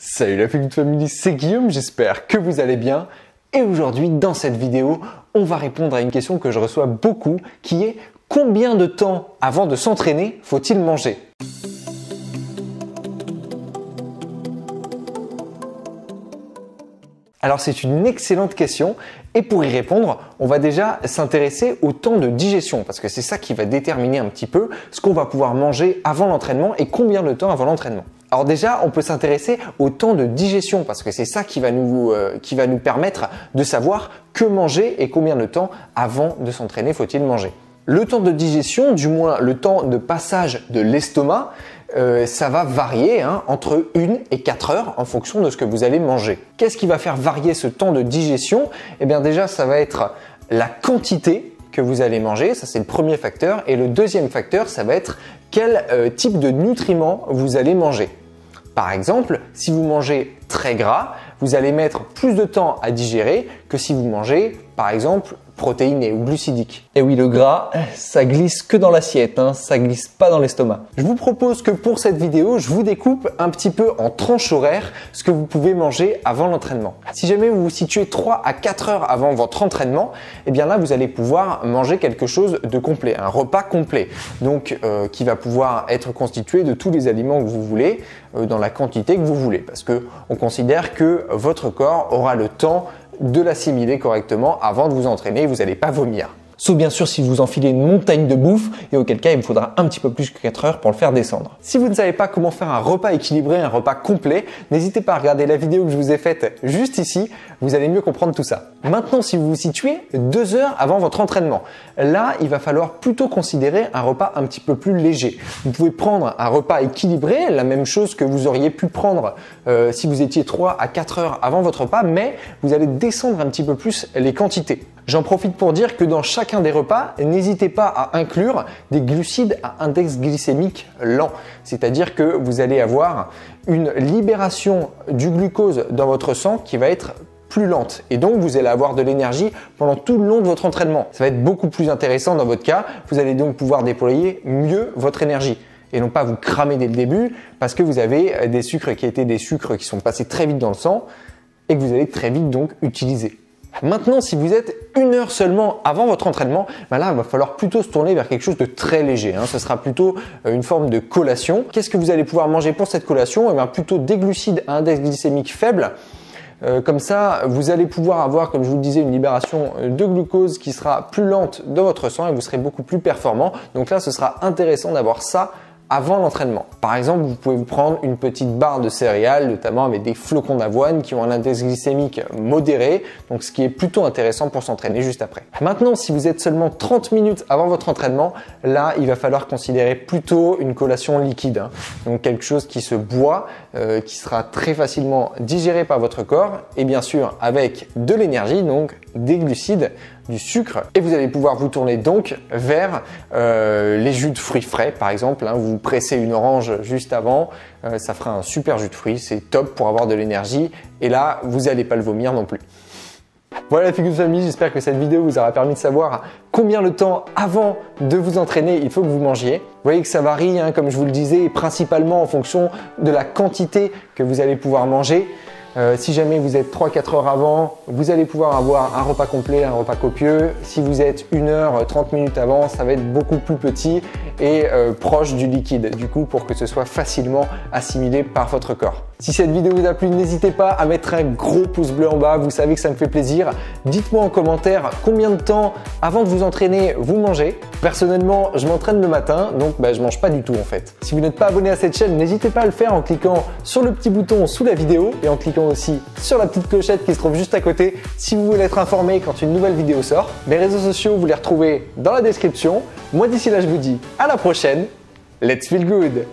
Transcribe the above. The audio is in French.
Salut la Feel Good Family, c'est Guillaume, j'espère que vous allez bien. Et aujourd'hui, dans cette vidéo, on va répondre à une question que je reçois beaucoup, qui est combien de temps avant de s'entraîner faut-il manger ? Alors c'est une excellente question et pour y répondre, on va déjà s'intéresser au temps de digestion parce que c'est ça qui va déterminer un petit peu ce qu'on va pouvoir manger avant l'entraînement et combien de temps avant l'entraînement. Alors déjà, on peut s'intéresser au temps de digestion parce que c'est ça qui va nous permettre de savoir que manger et combien de temps avant de s'entraîner faut-il manger. Le temps de digestion, du moins le temps de passage de l'estomac, ça va varier entre 1 et 4 heures en fonction de ce que vous allez manger. Qu'est-ce qui va faire varier ce temps de digestion ? Eh bien déjà, ça va être la quantité que vous allez manger, ça c'est le premier facteur. Et le deuxième facteur, ça va être quel type de nutriments vous allez manger. Par exemple, si vous mangez très gras, vous allez mettre plus de temps à digérer que si vous mangez, par exemple, protéiné ou glucidique. Et oui, le gras, ça glisse que dans l'assiette, ça glisse pas dans l'estomac. Je vous propose que pour cette vidéo, je vous découpe un petit peu en tranches horaires ce que vous pouvez manger avant l'entraînement. Si jamais vous vous situez 3 à 4 heures avant votre entraînement, eh bien là, vous allez pouvoir manger quelque chose de complet, un repas complet. Donc, qui va pouvoir être constitué de tous les aliments que vous voulez, dans la quantité que vous voulez. Parce que on considère que votre corps aura le temps de l'assimiler correctement avant de vous entraîner et vous n'allez pas vomir. Sauf bien sûr si vous enfilez une montagne de bouffe et auquel cas il vous faudra un petit peu plus que 4 heures pour le faire descendre. Si vous ne savez pas comment faire un repas équilibré, un repas complet, n'hésitez pas à regarder la vidéo que je vous ai faite juste ici, vous allez mieux comprendre tout ça. Maintenant, si vous vous situez 2 heures avant votre entraînement, là il va falloir plutôt considérer un repas un petit peu plus léger. Vous pouvez prendre un repas équilibré, la même chose que vous auriez pu prendre si vous étiez 3 à 4 heures avant votre repas, mais vous allez descendre un petit peu plus les quantités. J'en profite pour dire que dans chacun des repas, n'hésitez pas à inclure des glucides à index glycémique lent. C'est-à-dire que vous allez avoir une libération du glucose dans votre sang qui va être plus lente et donc vous allez avoir de l'énergie pendant tout le long de votre entraînement. Ça va être beaucoup plus intéressant dans votre cas. Vous allez donc pouvoir déployer mieux votre énergie et non pas vous cramer dès le début parce que vous avez des sucres qui sont passés très vite dans le sang et que vous allez très vite donc utiliser. Maintenant, si vous êtes 1 heure seulement avant votre entraînement, là, il va falloir plutôt se tourner vers quelque chose de très léger. Ce sera plutôt une forme de collation. Qu'est-ce que vous allez pouvoir manger pour cette collation ? Eh bien, plutôt des glucides à index glycémique faible. Comme ça, vous allez pouvoir avoir, comme je vous le disais, une libération de glucose qui sera plus lente dans votre sang et vous serez beaucoup plus performant. Donc là, ce sera intéressant d'avoir ça avant l'entraînement. Par exemple, vous pouvez vous prendre une petite barre de céréales, notamment avec des flocons d'avoine qui ont un index glycémique modéré, donc ce qui est plutôt intéressant pour s'entraîner juste après. Maintenant, si vous êtes seulement 30 minutes avant votre entraînement, là, il va falloir considérer plutôt une collation liquide. Donc quelque chose qui se boit, qui sera très facilement digéré par votre corps et bien sûr avec de l'énergie, donc des glucides, du sucre et vous allez pouvoir vous tourner donc vers les jus de fruits frais par exemple. Vous pressez une orange juste avant, ça fera un super jus de fruits, c'est top pour avoir de l'énergie et là vous n'allez pas le vomir non plus. Voilà la Feel Good Family, j'espère que cette vidéo vous aura permis de savoir combien de temps avant de vous entraîner il faut que vous mangiez. Vous voyez que ça varie, comme je vous le disais, principalement en fonction de la quantité que vous allez pouvoir manger. Si jamais vous êtes 3-4 heures avant, vous allez pouvoir avoir un repas complet, un repas copieux. Si vous êtes 1 heure, 30 minutes avant, ça va être beaucoup plus petit et proche du liquide, du coup, pour que ce soit facilement assimilé par votre corps. Si cette vidéo vous a plu, n'hésitez pas à mettre un gros pouce bleu en bas, vous savez que ça me fait plaisir. Dites-moi en commentaire combien de temps avant de vous entraîner vous mangez. Personnellement, je m'entraîne le matin, donc je mange pas du tout en fait. Si vous n'êtes pas abonné à cette chaîne, n'hésitez pas à le faire en cliquant sur le petit bouton sous la vidéo et en cliquant aussi sur la petite clochette qui se trouve juste à côté si vous voulez être informé quand une nouvelle vidéo sort. Mes réseaux sociaux, vous les retrouvez dans la description. Moi d'ici là, je vous dis à la prochaine. Let's feel good!